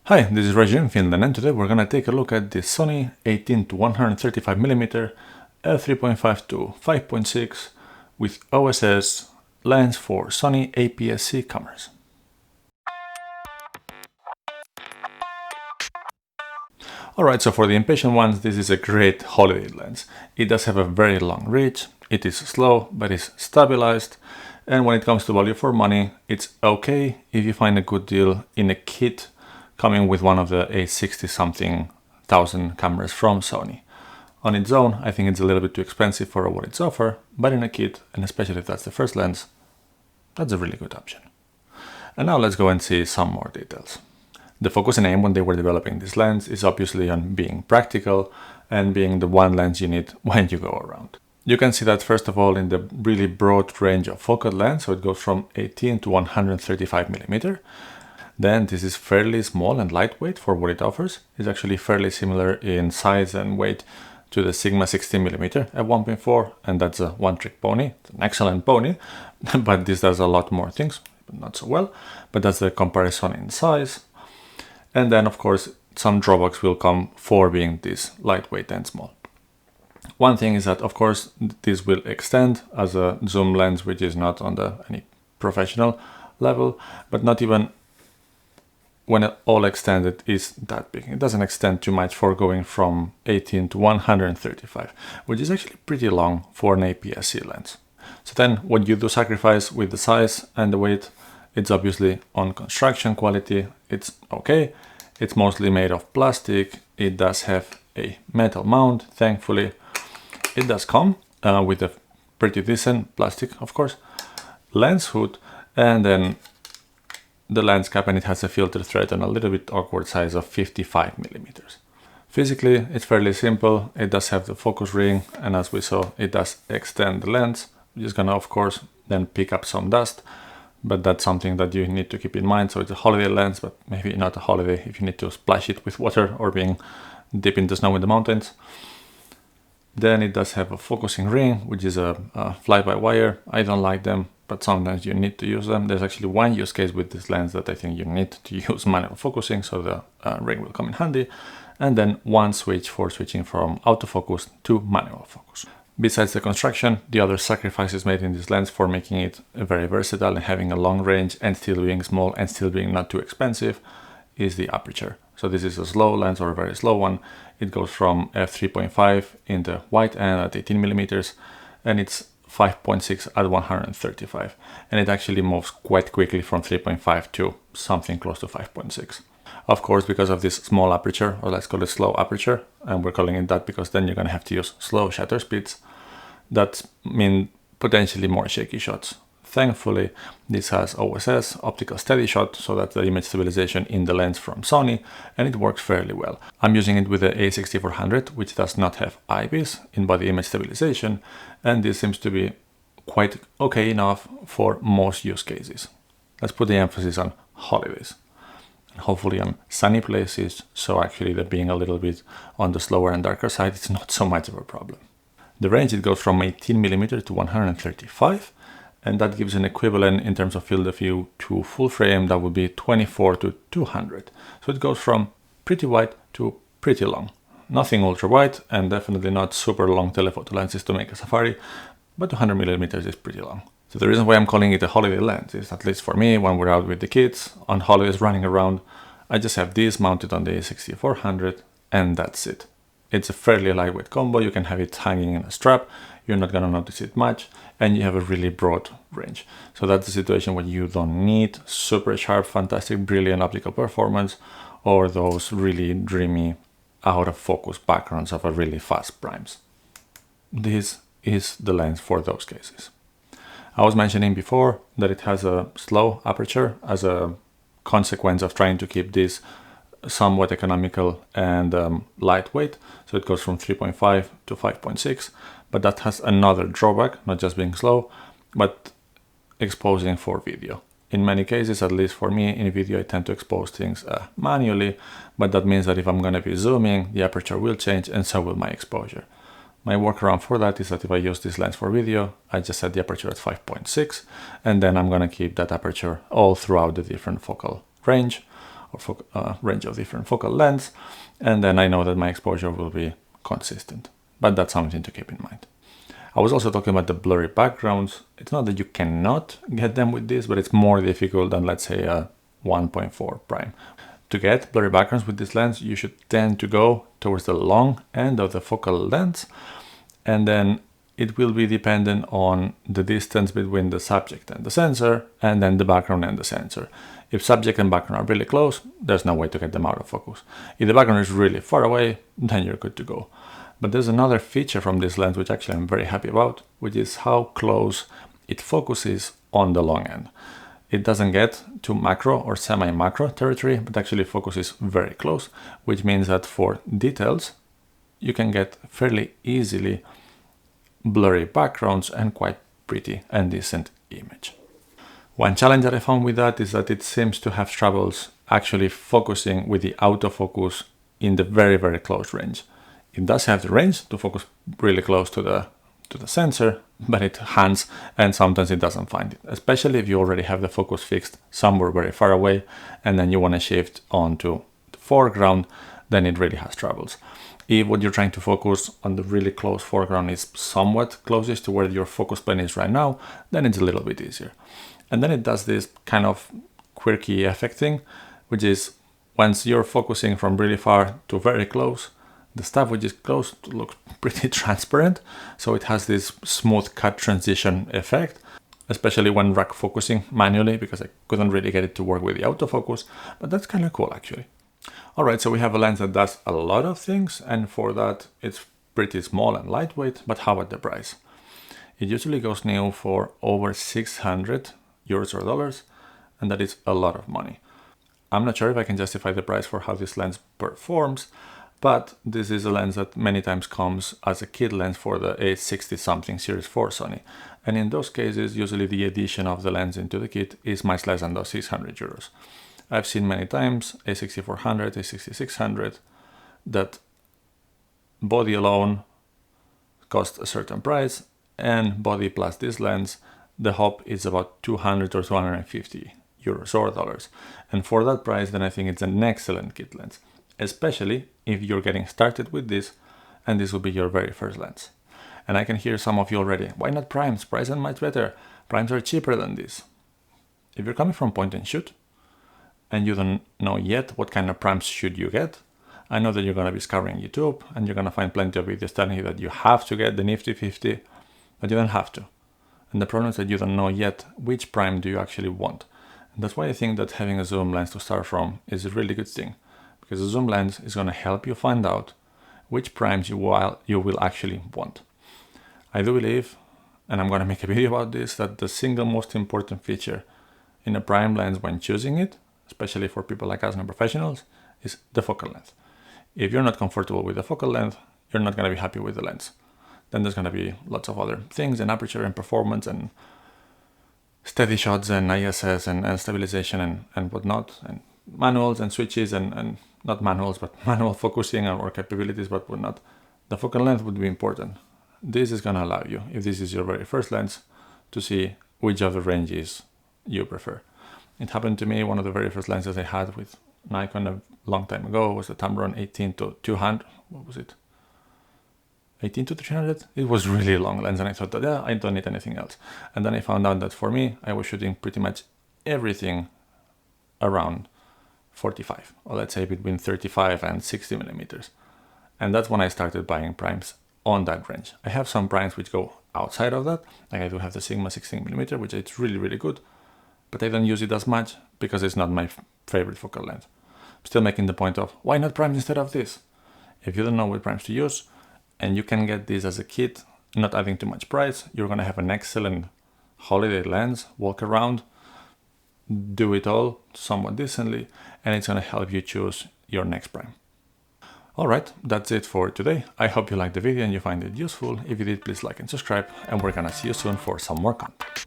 Hi, this is Reggie in Finland, and today we're gonna take a look at the Sony 18 to 135mm f3.5 to 5.6 with OSS lens for Sony APS-C cameras. Alright, so for the impatient ones, this is a great holiday lens. It does have a very long reach, it is slow, but it's stabilized, and when it comes to value for money, it's okay if you find a good deal in a kit coming with one of the 860-something thousand cameras from Sony. On its own, I think it's a little bit too expensive for what it's offer, but in a kit, and especially if that's the first lens, that's a really good option. And now let's go and see some more details. The focus and aim when they were developing this lens is obviously on being practical and being the one lens you need when you go around. You can see that first of all in the really broad range of focal length, so it goes from 18 to 135mm. Then this is fairly small and lightweight for what it offers. It's actually fairly similar in size and weight to the Sigma 16mm f1.4, and that's a one-trick pony. It's an excellent pony, but this does a lot more things, but not so well. But that's the comparison in size. And then, of course, some drawbacks will come for being this lightweight and small. One thing is that, of course, this will extend as a zoom lens, which is not on any professional level, but not even when it all extended is that big. It doesn't extend too much for going from 18 to 135, which is actually pretty long for an APS-C lens. So then what you do sacrifice with the size and the weight, it's obviously on construction quality. It's okay. It's mostly made of plastic. It does have a metal mount, thankfully. It does come with a pretty decent plastic, of course, lens hood, and then the lens cap, and it has a filter thread on a little bit awkward size of 55mm. Physically, it's fairly simple. It does have the focus ring, and as we saw, it does extend the lens, which is gonna, of course, then pick up some dust, but that's something that you need to keep in mind. So it's a holiday lens, but maybe not a holiday if you need to splash it with water or being deep in the snow in the mountains. Then it does have a focusing ring, which is a fly-by-wire. I don't like them, but sometimes you need to use them. There's actually one use case with this lens that I think you need to use manual focusing, so the ring will come in handy. And then one switch for switching from autofocus to manual focus. Besides the construction, the other sacrifices made in this lens for making it very versatile and having a long range and still being small and still being not too expensive is the aperture. So this is a slow lens or a very slow one. It goes from f3.5 in the wide end at 18mm, and it's 5.6 at 135. And it actually moves quite quickly from 3.5 to something close to 5.6. Of course, because of this small aperture, or let's call it slow aperture, and we're calling it that because then you're gonna have to use slow shutter speeds, that mean potentially more shaky shots. Thankfully, this has OSS, optical steady shot, so that's the image stabilization in the lens from Sony, and it works fairly well. I'm using it with the A6400, which does not have IBIS, in-body image stabilization, and this seems to be quite okay enough for most use cases. Let's put the emphasis on holidays, and hopefully on sunny places, so actually that being a little bit on the slower and darker side, it's not so much of a problem. The range, it goes from 18mm to 135, and that gives an equivalent in terms of field of view to full frame that would be 24 to 200. So it goes from pretty wide to pretty long. Nothing ultra wide and definitely not super long telephoto lenses to make a safari, but 200mm is pretty long. So the reason why I'm calling it a holiday lens is, at least for me, when we're out with the kids on holidays running around, I just have this mounted on the A6400 and that's it. It's a fairly lightweight combo. You can have it hanging in a strap. You're not gonna notice it much, and you have a really broad range. So that's the situation where you don't need super sharp, fantastic, brilliant optical performance or those really dreamy out of focus backgrounds of a really fast primes. This is the lens for those cases. I was mentioning before that it has a slow aperture as a consequence of trying to keep this somewhat economical and lightweight. So it goes from 3.5 to 5.6, but that has another drawback, not just being slow, but exposing for video. In many cases, at least for me, in video I tend to expose things manually, but that means that if I'm going to be zooming, the aperture will change and so will my exposure. My workaround for that is that if I use this lens for video, I just set the aperture at 5.6, and then I'm going to keep that aperture all throughout the different focal range. or range of different focal lengths, and then I know that my exposure will be consistent. But that's something to keep in mind. I was also talking about the blurry backgrounds. It's not that you cannot get them with this, but it's more difficult than, let's say, a 1.4 prime. To get blurry backgrounds with this lens, you should tend to go towards the long end of the focal length, and then it will be dependent on the distance between the subject and the sensor, and then the background and the sensor. If subject and background are really close, there's no way to get them out of focus. If the background is really far away, then you're good to go. But there's another feature from this lens which actually I'm very happy about, which is how close it focuses on the long end. It doesn't get to macro or semi-macro territory, but actually focuses very close, which means that for details, you can get fairly easily blurry backgrounds and quite pretty and decent image. One challenge that I found with that is that it seems to have troubles actually focusing with the autofocus in the very, very close range. It does have the range to focus really close to the sensor, but it hands and sometimes it doesn't find it, especially if you already have the focus fixed somewhere very far away and then you want to shift onto the foreground, then it really has troubles. If what you're trying to focus on the really close foreground is somewhat closest to where your focus plane is right now, then it's a little bit easier. And then it does this kind of quirky effect thing, which is once you're focusing from really far to very close, the stuff which is close looks pretty transparent, so it has this smooth cut transition effect, especially when rack focusing manually, because I couldn't really get it to work with the autofocus, but that's kind of cool actually. Alright, so we have a lens that does a lot of things, and for that it's pretty small and lightweight, but how about the price? It usually goes new for over 600 euros or dollars, and that is a lot of money. I'm not sure if I can justify the price for how this lens performs, but this is a lens that many times comes as a kit lens for the A60 something series for Sony. And in those cases, usually the addition of the lens into the kit is much less than those 600 euros. I've seen many times A6400, A6600 that body alone cost a certain price, and body plus this lens, the hop is about 200 or 250 euros or dollars. And for that price, then I think it's an excellent kit lens, especially if you're getting started with this and this will be your very first lens. And I can hear some of you already, why not primes? Primes are much better. Primes are cheaper than this. If you're coming from point and shoot and you don't know yet what kind of primes should you get, I know that you're going to be scouring YouTube and you're going to find plenty of videos telling you that you have to get the Nifty 50, but you don't have to. And the problem is that you don't know yet which prime do you actually want. And that's why I think that having a zoom lens to start from is a really good thing, because a zoom lens is going to help you find out which primes you will actually want. I do believe, and I'm going to make a video about this, that the single most important feature in a prime lens when choosing it, especially for people like us and professionals, is the focal length. If you're not comfortable with the focal length, you're not going to be happy with the lens. Then there's going to be lots of other things in aperture and performance and steady shots and ISS and stabilization and whatnot, and manuals and switches and not manuals, but manual focusing or capabilities, but whatnot. The focal length would be important. This is going to allow you, if this is your very first lens, to see which of the ranges you prefer. It happened to me, one of the very first lenses I had with Nikon a long time ago was the Tamron 18-200. What was it? 18-300? It was really long lens, and I thought that, yeah, I don't need anything else. And then I found out that for me, I was shooting pretty much everything around 45, or let's say between 35 and 60 millimeters. And that's when I started buying primes on that range. I have some primes which go outside of that, like I do have the Sigma 16mm, which is really, really good, but I don't use it as much because it's not my favorite focal length. I'm still making the point of, why not primes instead of this? If you don't know what primes to use, and you can get this as a kit, not adding too much price, you're going to have an excellent holiday lens, walk around, do it all somewhat decently, and it's going to help you choose your next prime. Alright, that's it for today. I hope you liked the video and you find it useful. If you did, please like and subscribe, and we're going to see you soon for some more content.